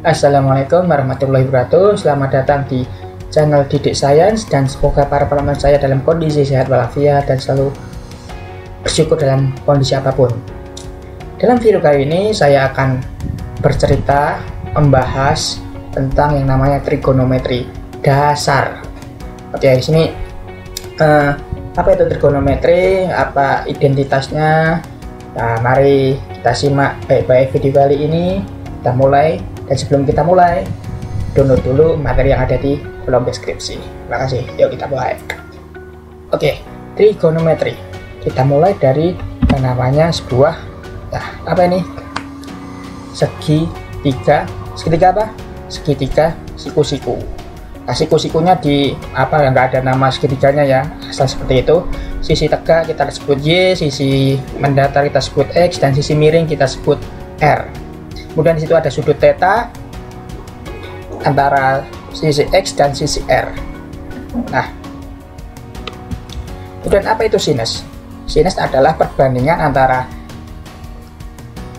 Assalamualaikum warahmatullahi wabarakatuh. Selamat datang di channel Didik Science, dan semoga para penonton saya dalam kondisi sehat walafiat dan selalu bersyukur dalam kondisi apapun. Dalam video kali ini saya akan bercerita membahas tentang yang namanya trigonometri dasar. Oke, di sini apa itu trigonometri, apa identitasnya? Nah, mari kita simak baik-baik video kali ini. Kita mulai. Dan sebelum kita mulai, download dulu materi yang ada di kolom deskripsi. Terima kasih. Yuk kita mulai. Oke, trigonometri. Kita mulai dari yang namanya sebuah, apa ini? Segitiga. Segitiga apa? Segitiga siku-siku. Nah, siku-sikunya di apa? Nggak ada nama segitiganya ya, asal seperti itu. Sisi tegak kita sebut Y, sisi mendatar kita sebut X, dan sisi miring kita sebut R. Kemudian di situ ada sudut theta antara sisi X dan sisi R. Nah, kemudian apa itu sinus? Sinus adalah perbandingan antara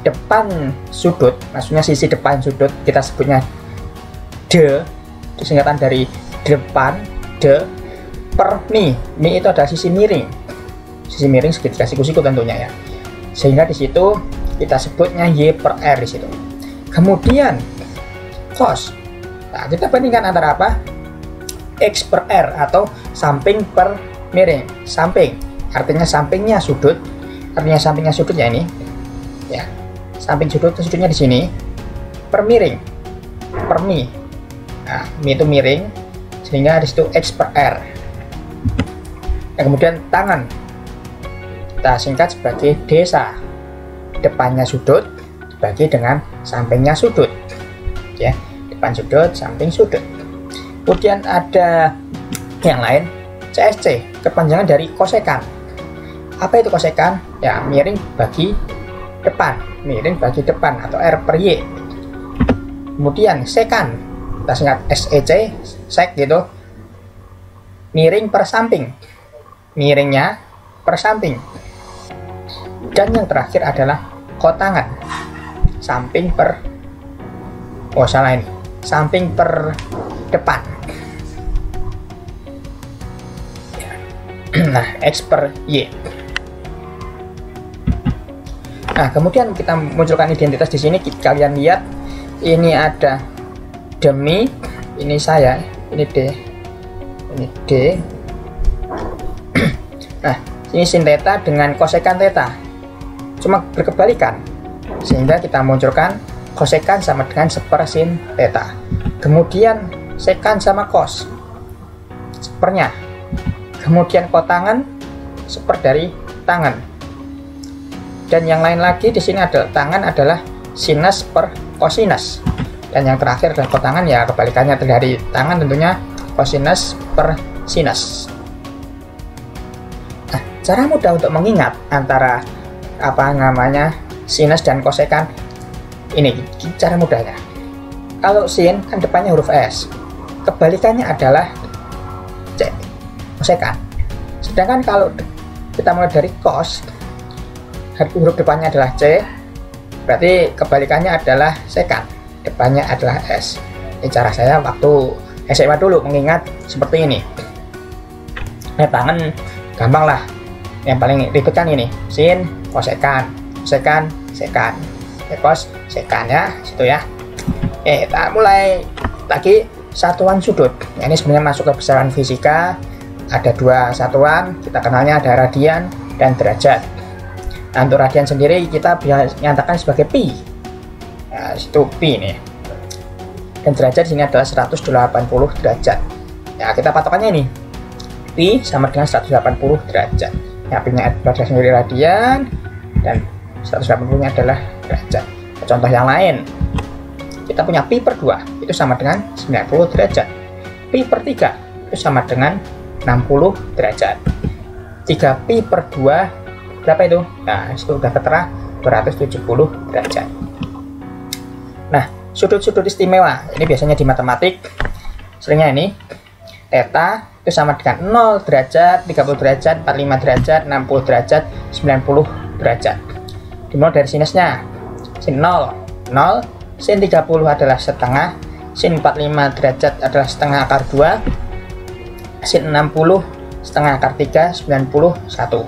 depan sudut, maksudnya sisi depan sudut kita sebutnya D, singkatan dari depan D, per mi. Mi itu adalah sisi miring. Sisi miring segitiga siku-siku tentunya ya. Sehingga di situ kita sebutnya Y per R di situ. Kemudian cos. Nah, kita bandingkan antara apa? X per R atau samping per miring. Samping artinya sampingnya sudut. Artinya sampingnya sudutnya ini. Ya. Samping sudutnya di sini. Per miring. Per mi. Nah, mi itu miring sehingga di situ X per R. Nah, kemudian tangan kita singkat sebagai desa. Depannya sudut dibagi dengan sampingnya sudut, ya, depan sudut, samping sudut. Kemudian ada yang lain, CSC, kepanjangan dari kosekan. Apa itu kosekan? Ya, miring bagi depan, miring bagi depan atau R per Y. Kemudian sekan, kita singkat SEC, sek gitu, miring per samping, miringnya per samping. Dan yang terakhir adalah kotangan, samping per, samping per depan. Nah, X per Y. Nah, kemudian kita munculkan identitas di sini. Kalian lihat, ini ada demi, ini saya, ini D, ini D. Nah, ini sin theta dengan kosekan theta, cuma berkebalikan, sehingga kita munculkan kosekan sama dengan seper sin theta. Kemudian sekan sama cos, sepernya. Kemudian kotangan seper dari tangan. Dan yang lain lagi di sini adalah tangan adalah sinus per kosinus. Dan yang terakhir adalah kotangan, ya kebalikannya dari tangan tentunya kosinus per sinus. Nah, cara mudah untuk mengingat antara apa namanya sinus dan kosekan ini cara mudahnya. Kalau sin kan depannya huruf S, kebalikannya adalah C, kosekan. Sedangkan kalau kita mulai dari cos, huruf depannya adalah C, berarti kebalikannya adalah sekan, depannya adalah S. Ini cara saya waktu SMA dulu mengingat seperti ini. Nah, tangan gampang lah, yang paling ribet kan ini sin kosekan, sekan, kos, sekan ya, situ ya. Kita mulai lagi satuan sudut. Ini sebenarnya masuk ke besaran fisika. Ada dua satuan, kita kenalnya ada radian dan derajat. Nah, untuk radian sendiri kita bisa nyatakan sebagai pi. Nah, situ pi nih. Dan derajat di sini adalah 180 derajat. Ya, kita patokannya ini. Pi sama dengan 180 derajat. Ya, pi-nya adalah sendiri radian dan 180-nya adalah derajat. Contoh yang lain, kita punya pi per 2 itu sama dengan 90 derajat. Pi per 3 itu sama dengan 60 derajat. 3 pi per 2 berapa itu? Nah, itu sudah ketera 270 derajat. Nah, sudut-sudut istimewa ini biasanya di matematik seringnya ini theta itu sama dengan 0 derajat, 30 derajat, 45 derajat, 60 derajat, 90 derajat. Dimulai dari sinusnya, sin 0, 0, sin 30 adalah setengah, sin 45 derajat adalah setengah akar 2, sin 60 setengah akar 3, 91.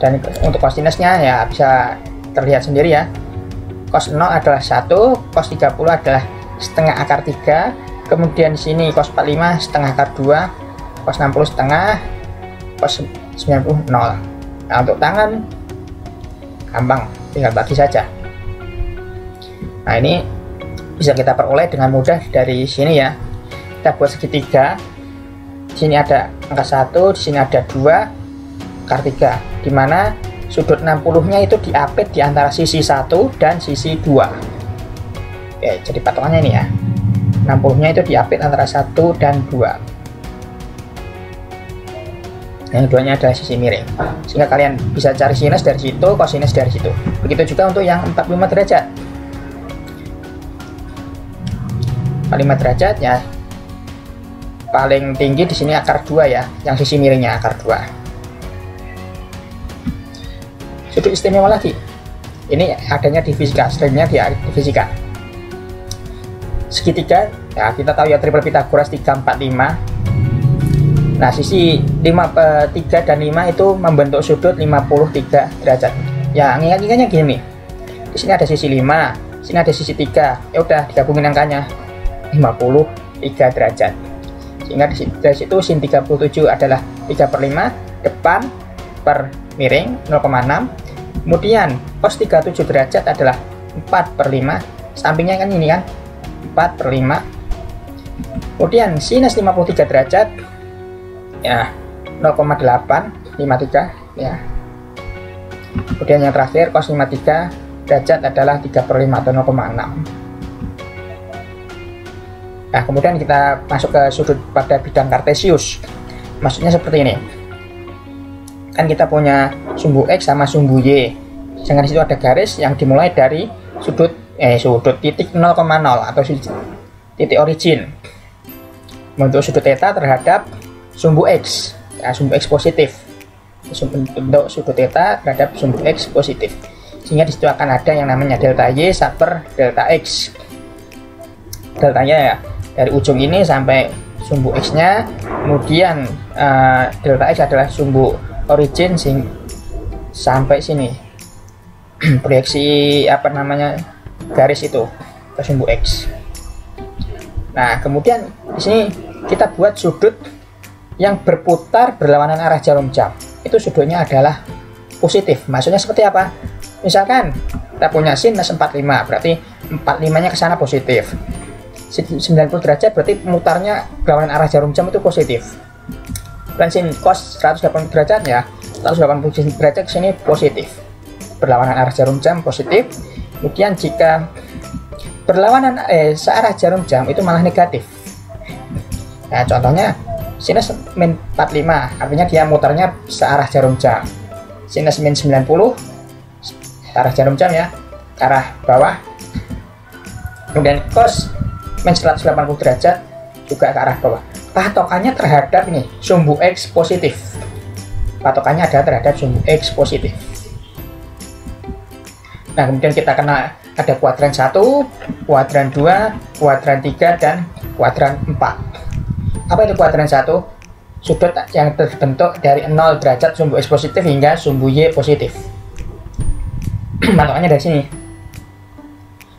Dan untuk kosinusnya ya bisa terlihat sendiri ya. Cos 0 adalah 1, cos 30 adalah setengah akar 3, kemudian di sini cos 45 setengah akar 2, cos 60 setengah, cos 90 0. Nah, untuk tangan gampang, tinggal bagi saja. Nah, ini bisa kita peroleh dengan mudah dari sini ya. Kita buat segitiga. Di sini ada angka 1, di sini ada 2 akar 3, di mana sudut 60-nya itu diapit di antara sisi 1 dan sisi 2. Oke, jadi patokannya ini ya. 60-nya itu diapit antara 1 dan 2. Yang keduanya adalah sisi miring. Sehingga kalian bisa cari sinus dari situ, kosinus dari situ. Begitu juga untuk yang 45 derajat. 45 derajat ya. Paling tinggi di sini akar 2 ya, yang sisi miringnya akar 2. Sudut istimewa lagi. Ini adanya di fisika, seringnya di fisika. Segitiga, ya kita tahu ya triple Pythagoras 3, 4, 5. Nah, sisi 3 dan 5 itu membentuk sudut 53 derajat. Ya, ingat-ingatnya gini. Di sini ada sisi 5, sini ada sisi 3. Ya udah digabungin angkanya 53 derajat. Sehingga dari situ sin 37 adalah 3/5, depan per miring 0,6. Kemudian cos 37 derajat adalah 4/5, sampingnya kan ini kan 4/5. Kemudian sinus 53 derajat ya 0,853 ya. Kemudian yang terakhir cos 53 derajat adalah 3/5 atau 0,6. Nah, kemudian kita masuk ke sudut pada bidang kartesius. Maksudnya seperti ini. Kan kita punya sumbu X sama sumbu Y. Sedangkan di situ ada garis yang dimulai dari sudut titik 0,0 atau titik origin. Untuk sudut θ terhadap sumbu X, ya, sumbu X positif. Bentuk sudut θ terhadap sumbu X positif. Sehingga di situ akan ada yang namanya delta Y per delta X. Deltanya ya dari ujung ini sampai sumbu X-nya, kemudian delta X adalah sumbu origin sampai sini. Proyeksi garis itu ke sumbu X. Nah, kemudian di sini kita buat sudut yang berputar berlawanan arah jarum jam. Itu sudutnya adalah positif. Maksudnya seperti apa? Misalkan kita punya sinus 45, berarti 45-nya ke sana positif. 90 derajat berarti mutarnya berlawanan arah jarum jam itu positif. Dan sin cos 180 derajat ya, 180 derajat ke sini positif. Berlawanan arah jarum jam positif. Kemudian jika berlawanan searah jarum jam itu malah negatif. Nah, contohnya sinus min 45, artinya dia mutarnya searah jarum jam. Sinus min 90 arah jarum jam ya, ke arah bawah. Kemudian cos min 180 derajat juga ke arah bawah. Patokannya terhadap ini sumbu X positif. Patokannya ada terhadap sumbu X positif. Nah, kemudian kita kenal ada kuadran 1, kuadran 2, kuadran 3, dan kuadran 4. Apa itu kuadran 1? Sudut yang terbentuk dari 0 derajat sumbu X positif hingga sumbu Y positif. Patokannya dari sini.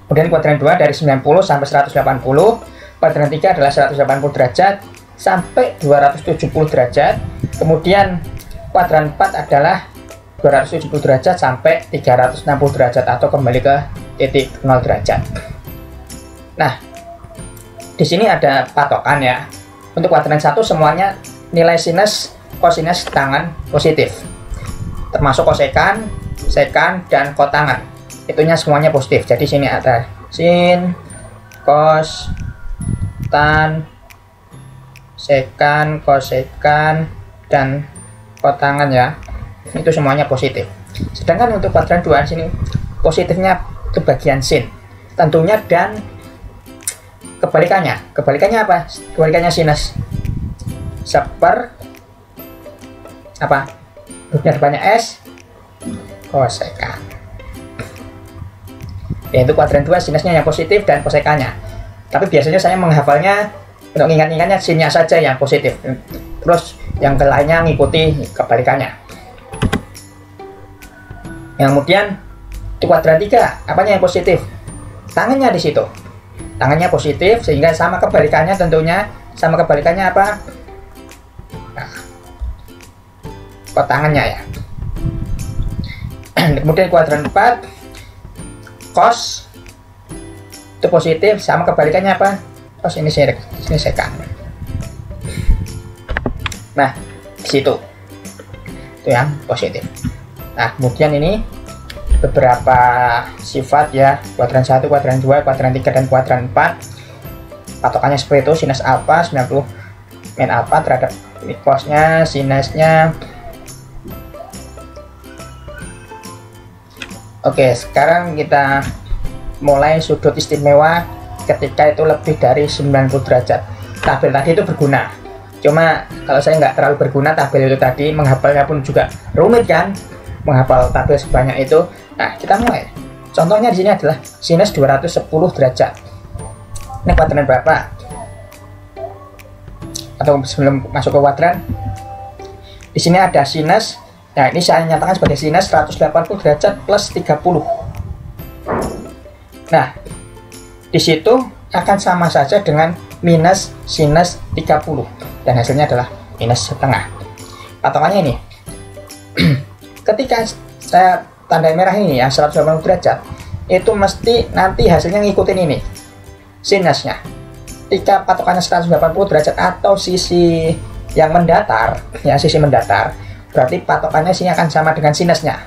Kemudian kuadran 2 dari 90 sampai 180. Kuadran 3 adalah 180 derajat sampai 270 derajat. Kemudian kuadran 4 adalah 270 derajat sampai 360 derajat atau kembali ke titik 0 derajat. Nah, di sini ada patokan ya. Untuk kuadran 1 semuanya nilai sinus, kosinus tangan positif. Termasuk kosekan, sekan, dan kotangan. Itunya semuanya positif. Jadi sini ada sin, kos, tan, sekan, kosekan, dan kotangan ya. Itu semuanya positif. Sedangkan untuk kuadran 2 sini positifnya ke bagian sin tentunya, dan kebalikannya apa? Kebalikannya sinus seper apa? Depannya S, kosekan. yaitu kuadran 2 sinusnya yang positif dan kosekannya. Tapi biasanya saya menghafalnya untuk ingat-ingatnya sinnya saja yang positif, terus yang lainnya ngikuti kebalikannya. Yang kemudian di kuadran 3 apanya yang positif? Tangannya di situ, tangannya positif, sehingga sama kebalikannya tentunya. Sama kebalikannya apa? Nah, kok tangannya ya. Kemudian kuadran 4 cos itu positif, sama kebalikannya apa? Cos ini sekan. Nah, di situ itu yang positif. Nah, kemudian ini beberapa sifat ya, kuadran 1, kuadran 2, kuadran 3, dan kuadran 4. Patokannya seperti itu, sinus alfa 90 min alfa terhadap cosnya, sinusnya. Oke, sekarang kita mulai sudut istimewa ketika itu lebih dari 90 derajat. Tabel tadi itu berguna, cuma kalau saya nggak terlalu berguna tabel itu tadi, menghafalnya pun juga rumit kan, menghafal tabel sebanyak itu. Nah, kita mulai. Contohnya di sini adalah sinus 210 derajat. Ini kuadran berapa? Atau sebelum masuk ke kuadran, di sini ada sinus. Nah, ini saya nyatakan sebagai sinus 180 derajat plus 30. Nah, di situ akan sama saja dengan minus sinus 30. Dan hasilnya adalah minus setengah. Patokannya ini. Ketika saya tanda merah ini ya, 180 derajat, itu mesti nanti hasilnya ngikutin ini, sinusnya. Ketika patokannya 180 derajat atau sisi yang mendatar, ya sisi mendatar, berarti patokannya sini akan sama dengan sinusnya.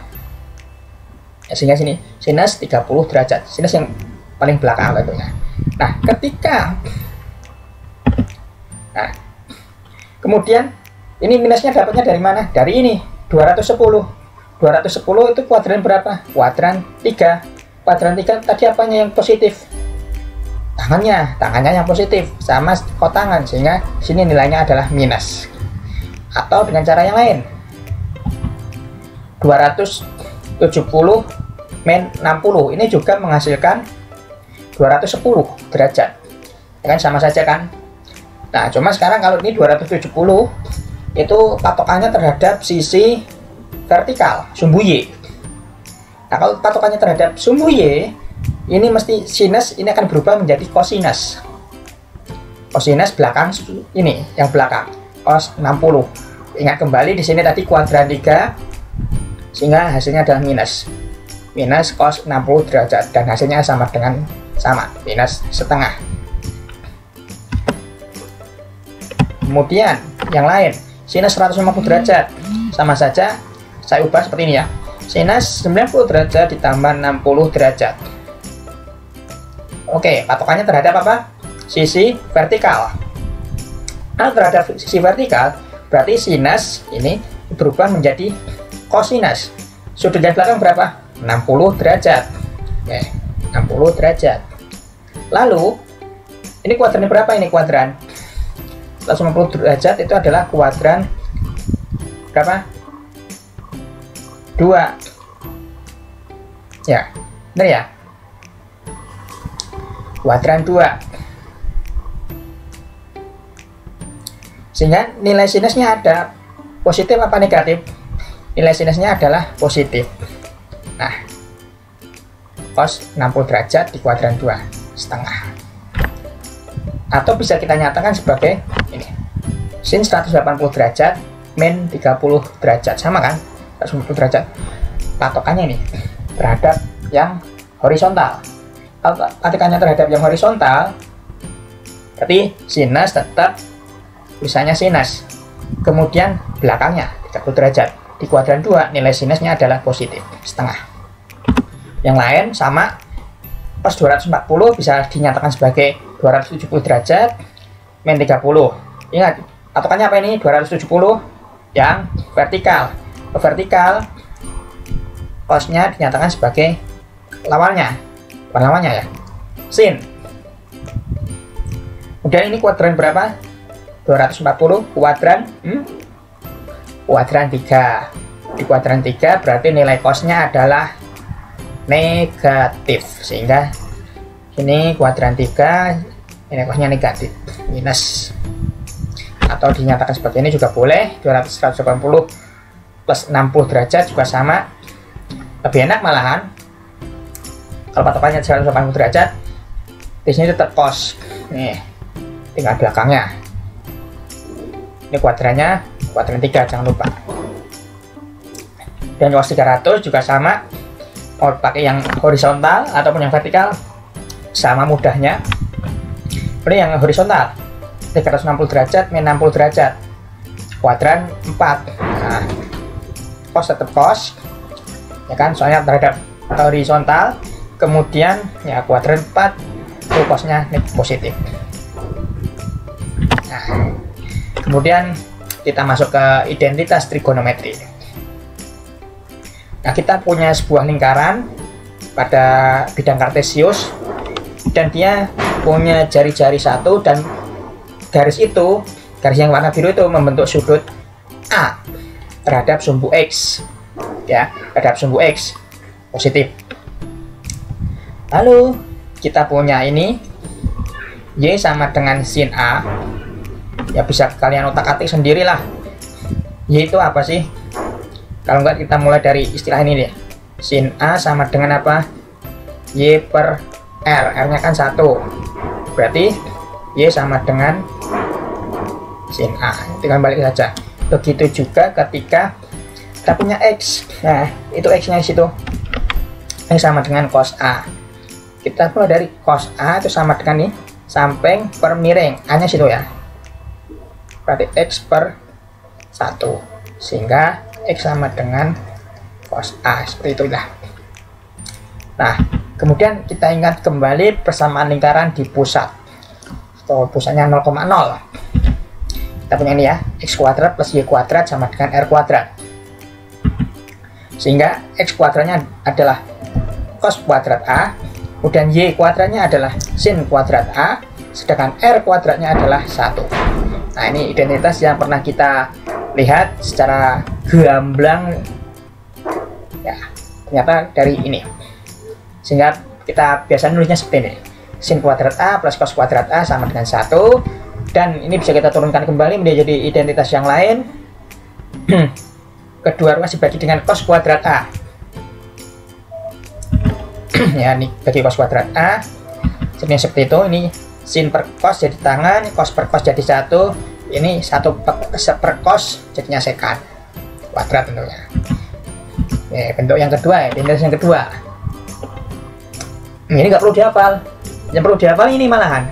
Ya, sehingga sini sinus 30 derajat, sinus yang paling belakang tentunya. Nah, kemudian ini minusnya dapatnya dari mana? Dari ini 210. 210 itu kuadran berapa? Kuadran 3. Kuadran 3 tadi apanya yang positif? Tangannya yang positif sama kotangan, sehingga sini nilainya adalah minus. Atau dengan cara yang lain, 270 min 60 ini juga menghasilkan 210 derajat, ya kan, sama saja kan. Nah, cuma sekarang kalau ini 270 itu patokannya terhadap sisi vertikal, sumbu Y. Nah, kalau patokannya terhadap sumbu Y, ini mesti sinus ini akan berubah menjadi kosinus. Kosinus belakang ini, yang belakang cos 60. Ingat kembali di sini tadi kuadran 3, sehingga hasilnya adalah minus cos 60 derajat, dan hasilnya sama minus setengah. Kemudian yang lain, sinus 150 derajat sama saja, saya ubah seperti ini ya, sinus 90 derajat ditambah 60 derajat. Oke, patokannya terhadap apa? Sisi vertikal. Nah, terhadap sisi vertikal berarti sinus ini berubah menjadi kosinus. Sudut yang belakang berapa? 60 derajat. Oke, 60 derajat. Lalu ini kuadran berapa? Ini kuadran 150 derajat itu adalah kuadran berapa? 2. Ya, benar ya? Kuadran 2. Sehingga nilai sinusnya ada positif apa negatif? Nilai sinusnya adalah positif. Nah, cos 60 derajat di kuadran 2 setengah. Atau bisa kita nyatakan sebagai ini, sin 180 derajat min 30 derajat, sama kan? 180 derajat. Patokannya ini terhadap yang horizontal. Kalau patokannya terhadap yang horizontal, berarti sinus tetap tulisannya sinus. Kemudian belakangnya 30 derajat. Di kuadran 2 nilai sinusnya adalah positif setengah. Yang lain sama, pas 240 bisa dinyatakan sebagai 270 derajat min 30. Ingat, patokannya apa ini? 270 yang vertikal. Vertikal cosnya dinyatakan sebagai lawannya, bukan lawannya ya, sin. Kemudian ini kuadran berapa? 240 kuadran kuadran 3. Di kuadran 3 berarti nilai cosnya adalah negatif, sehingga ini kuadran 3 ini cosnya negatif minus, atau dinyatakan seperti ini juga boleh. 180 plus 60 derajat juga sama, lebih enak malahan kalau patokannya 180 derajat. Di sini tetap cos, nih tinggal belakangnya. Ini kuadrannya kuadran 3, jangan lupa. Dan cos 300 juga sama, mau pakai yang horizontal ataupun yang vertikal sama mudahnya. Ini yang horizontal 360 derajat min 60 derajat, kuadran 4. Nah, cos tetap cos ya kan, soalnya terhadap horizontal. Kemudian ya kuadran 4 itu cosnya positif. Nah, kemudian kita masuk ke identitas trigonometri. Nah, kita punya sebuah lingkaran pada bidang kartesius, dan dia punya jari-jari 1, dan garis itu, garis yang warna biru itu membentuk sudut A terhadap sumbu X, ya, terhadap sumbu X positif. Lalu kita punya ini Y sama dengan sin A, ya bisa kalian otak-atik sendirilah. Y itu apa sih? Kalau enggak kita mulai dari istilah ini deh. Sin A sama dengan apa? Y per R, R-nya kan 1, berarti Y sama dengan sin A. Tinggal balik saja. Begitu juga ketika kita punya X, nah itu X-nya di situ, X sama dengan cos A. Kita mulai dari cos A itu sama dengan nih samping per miring, A-nya situ ya, berarti X per 1, sehingga X sama dengan cos A, seperti itulah. Nah, kemudian kita ingat kembali persamaan lingkaran di pusat, atau pusatnya 0,0. Kita punya ini ya, X kuadrat plus Y kuadrat sama dengan R kuadrat, sehingga X kuadratnya adalah cos kuadrat A, kemudian Y kuadratnya adalah sin kuadrat A, sedangkan R kuadratnya adalah 1. Nah, ini identitas yang pernah kita lihat secara gamblang ya, ternyata dari ini, sehingga kita biasa nulisnya seperti ini, sin kuadrat A plus cos kuadrat A sama dengan 1, dan ini bisa kita turunkan kembali menjadi identitas yang lain. Kedua ruas dibagi dengan cos kuadrat A. Ya, ini bagi cos kuadrat A jadinya seperti itu. Ini sin per cos jadi tangan, cos per cos jadi 1, ini 1 per cos jadinya sekan kuadrat tentunya. Ya, bentuk yang kedua ya, identitas yang kedua. Ini nggak perlu dihafal, yang perlu dihafal ini malahan.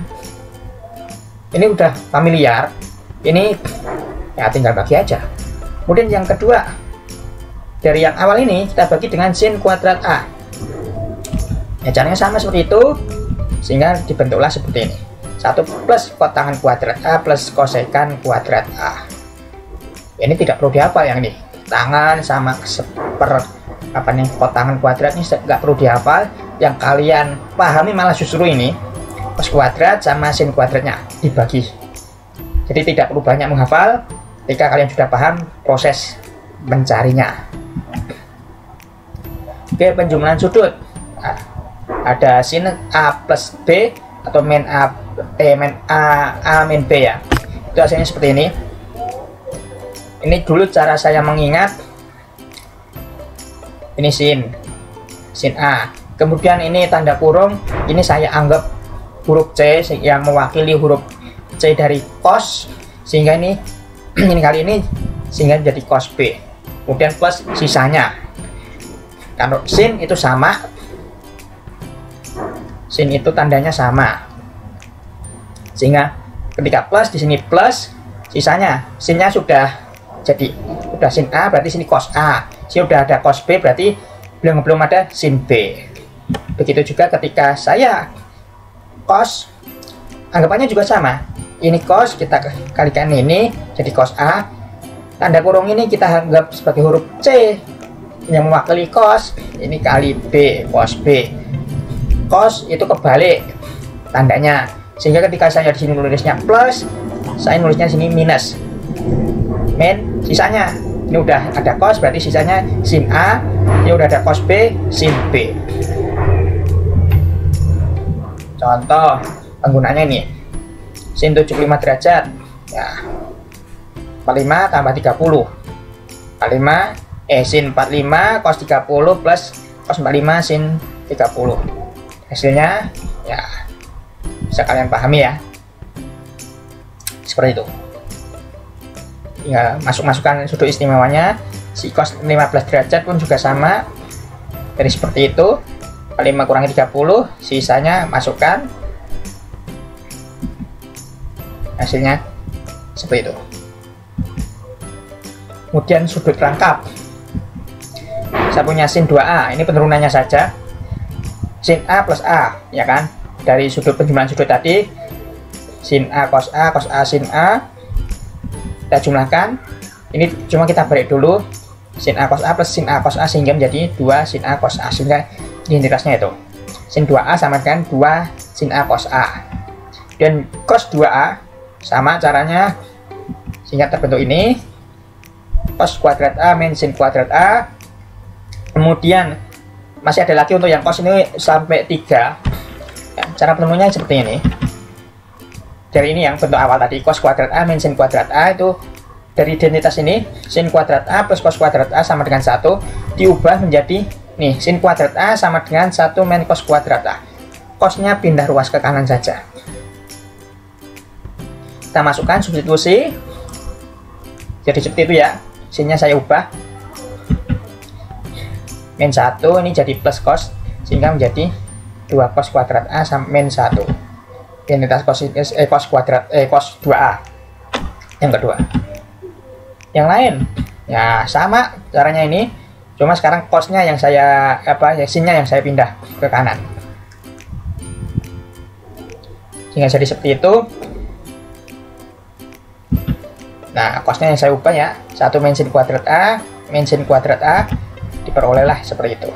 Ini udah familiar, ini ya tinggal bagi aja. Kemudian yang kedua, dari yang awal ini kita bagi dengan sin kuadrat A. Ya, caranya sama seperti itu, sehingga dibentuklah seperti ini. 1 plus kotangan kuadrat A plus kosekan kuadrat A. Ini tidak perlu dihafal yang ini. Tangan sama kotangan kuadrat ini nggak perlu dihafal. Yang kalian pahami malah justru ini, cos kuadrat sama sin kuadratnya dibagi. Jadi tidak perlu banyak menghafal ketika kalian sudah paham proses mencarinya. Oke, penjumlahan sudut. Nah, ada sin A plus B atau min A min B ya. Itu hasilnya seperti ini. Ini dulu cara saya mengingat. Ini sin A. Kemudian ini tanda kurung, ini saya anggap huruf C yang mewakili huruf C dari cos, sehingga ini kali ini sehingga jadi cos B. Kemudian plus sisanya. Kalau sin itu sama, sin itu tandanya sama, sehingga ketika plus di sini plus, sisanya sinnya sudah jadi udah sin A, berarti sini cos A. Sini udah ada cos B, berarti belum ada sin B. Begitu juga ketika saya cos, anggapannya juga sama. Ini cos, kita kalikan ini jadi cos A. Tanda kurung ini kita anggap sebagai huruf C yang mewakili cos. Ini kali B, cos B. Cos itu kebalik tandanya, sehingga ketika saya di sini nulisnya plus, saya nulisnya di sini minus. Min sisanya. Ini udah ada cos, berarti sisanya sin A. Ini udah ada cos B, sin B. Contoh penggunaannya ini, sin 75 derajat ya, 45 tambah 30, 45 sin 45 cos 30 plus cos 45 sin 30. Hasilnya ya bisa kalian pahami ya, seperti itu. Ya, masukkan sudut istimewanya. Si cos 15 derajat pun juga sama, jadi seperti itu. 45 kurangi 30, sisanya masukkan, hasilnya seperti itu. Kemudian sudut rangkap, saya punya sin 2A, ini penurunannya saja, sin A plus A ya kan, dari sudut penjumlahan sudut tadi, sin A cos A sin A, kita jumlahkan. Ini cuma kita balik dulu, sin A cos A plus sin A cos A sehingga menjadi 2 sin A cos A, sehingga identitasnya itu sin 2A sama dengan 2 sin A cos A. Dan cos 2A sama caranya, sehingga terbentuk ini cos kuadrat A min sin kuadrat A. Kemudian masih ada lagi untuk yang cos ini sampai 3 ya, cara penemuannya seperti ini. Dari ini yang bentuk awal tadi, cos kuadrat A min sin kuadrat A, itu dari identitas ini sin kuadrat A plus cos kuadrat A sama dengan 1 diubah menjadi nih, sin kuadrat A sama dengan 1 min cos kuadrat A. Cosnya pindah ruas ke kanan saja. Kita masukkan substitusi. Jadi seperti itu ya. Sinnya saya ubah. Min 1 ini jadi plus cos, sehingga menjadi 2 cos kuadrat A sama min 1. Identitas cos kuadrat cos 2A. Yang kedua. Yang lain ya sama caranya ini. Cuma sekarang cosnya yang saya sinnya yang saya pindah ke kanan, sehingga jadi seperti itu. Nah, cosnya yang saya ubah ya, 1 min sin kuadrat A min sin kuadrat A, diperolehlah seperti itu.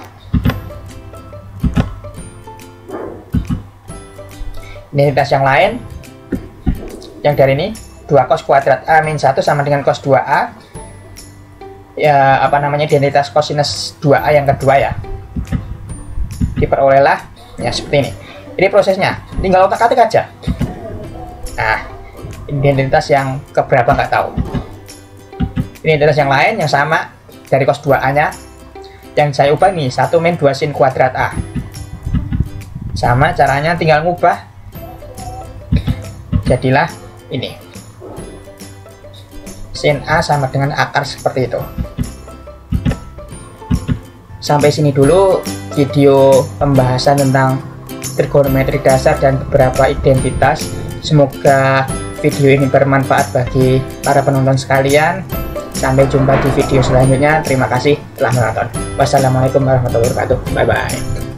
Identitas yang lain, yang dari ini 2 cos kuadrat A min 1 sama dengan cos 2A ya, identitas cosinus 2A yang kedua ya, diperolehlah ya seperti ini. Ini prosesnya, tinggal otak-atik aja. Nah, identitas yang keberapa nggak tahu. Ini identitas yang lain yang sama dari cos 2A nya, yang saya ubah nih 1 min 2 sin kuadrat A. Sama caranya, tinggal ngubah, jadilah ini sin A sama dengan akar seperti itu. Sampai sini dulu video pembahasan tentang trigonometri dasar dan beberapa identitas. Semoga video ini bermanfaat bagi para penonton sekalian. Sampai jumpa di video selanjutnya. Terima kasih telah menonton. Wassalamualaikum warahmatullahi wabarakatuh. Bye bye.